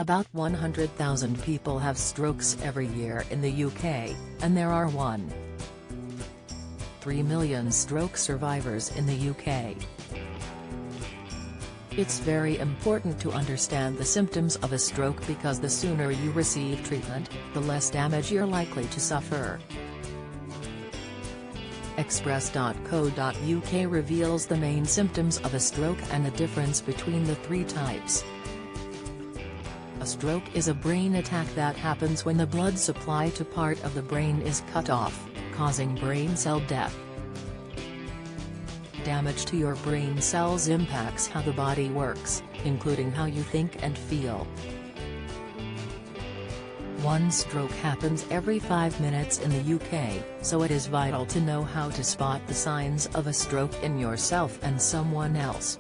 About 100,000 people have strokes every year in the UK, and there are 1.3 million stroke survivors in the UK. It's very important to understand the symptoms of a stroke because the sooner you receive treatment, the less damage you're likely to suffer. Express.co.uk reveals the main symptoms of a stroke and the difference between the three types. A stroke is a brain attack that happens when the blood supply to part of the brain is cut off, causing brain cell death. Damage to your brain cells impacts how the body works, including how you think and feel. One stroke happens every 5 minutes in the UK, so it is vital to know how to spot the signs of a stroke in yourself and someone else.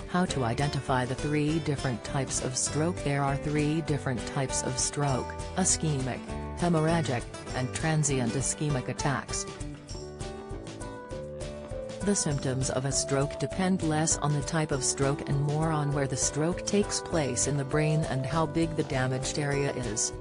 How to identify the three different types of stroke. There are three different types of stroke: ischemic, hemorrhagic, and transient ischemic attacks. The symptoms of a stroke depend less on the type of stroke and more on where the stroke takes place in the brain and how big the damaged area is.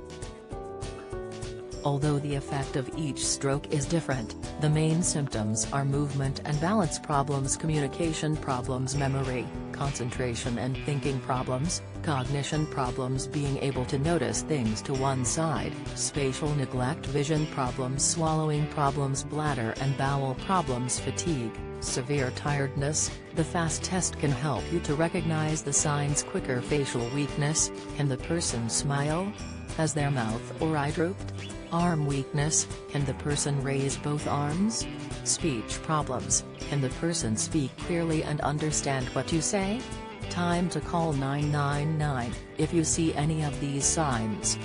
Although the effect of each stroke is different, the main symptoms are movement and balance problems, communication problems, memory, concentration and thinking problems, cognition problems, being able to notice things to one side, spatial neglect, vision problems, swallowing problems, bladder and bowel problems, fatigue, severe tiredness. The FAST test can help you to recognize the signs quicker. Facial weakness: can the person smile? Has their mouth or eye drooped? Arm weakness: can the person raise both arms? Speech problems: can the person speak clearly and understand what you say? Time to call 999 if you see any of these signs.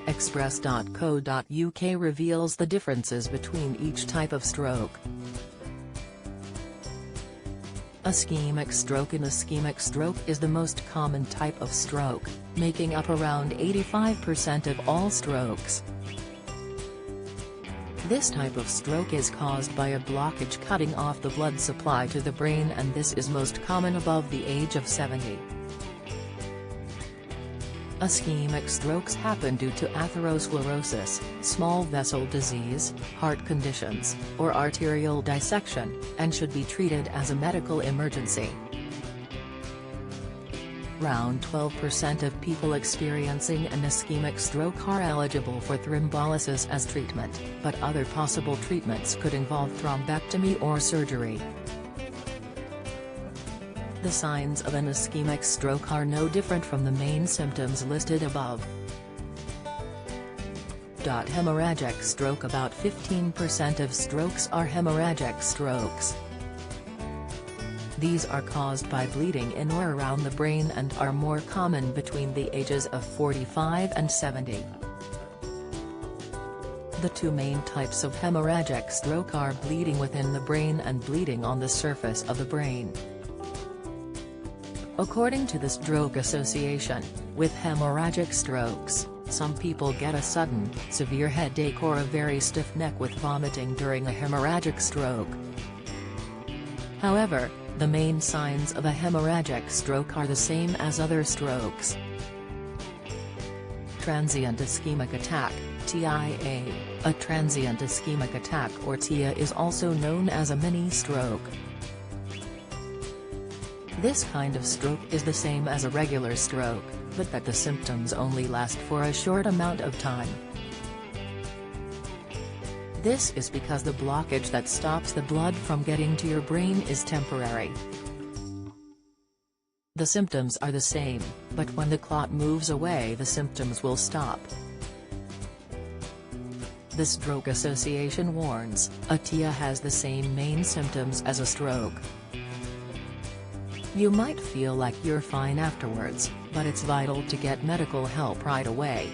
Express.co.uk reveals the differences between each type of stroke. Ischemic stroke. An ischemic stroke is the most common type of stroke, making up around 85% of all strokes. This type of stroke is caused by a blockage cutting off the blood supply to the brain, and this is most common above the age of 70. Ischemic strokes happen due to atherosclerosis, small vessel disease, heart conditions, or arterial dissection, and should be treated as a medical emergency. Around 12% of people experiencing an ischemic stroke are eligible for thrombolysis as treatment, but other possible treatments could involve thrombectomy or surgery. The signs of an ischemic stroke are no different from the main symptoms listed above. Hemorrhagic stroke. About 15% of strokes are hemorrhagic strokes. These are caused by bleeding in or around the brain and are more common between the ages of 45 and 70. The two main types of hemorrhagic stroke are bleeding within the brain and bleeding on the surface of the brain. According to the Stroke Association, with hemorrhagic strokes, some people get a sudden, severe headache or a very stiff neck with vomiting during a hemorrhagic stroke. However, the main signs of a hemorrhagic stroke are the same as other strokes. Transient ischemic attack, TIA. A transient ischemic attack, or TIA, is also known as a mini-stroke. This kind of stroke is the same as a regular stroke, but that the symptoms only last for a short amount of time. This is because the blockage that stops the blood from getting to your brain is temporary. The symptoms are the same, but when the clot moves away, the symptoms will stop. The Stroke Association warns, a TIA has the same main symptoms as a stroke. You might feel like you're fine afterwards, but it's vital to get medical help right away.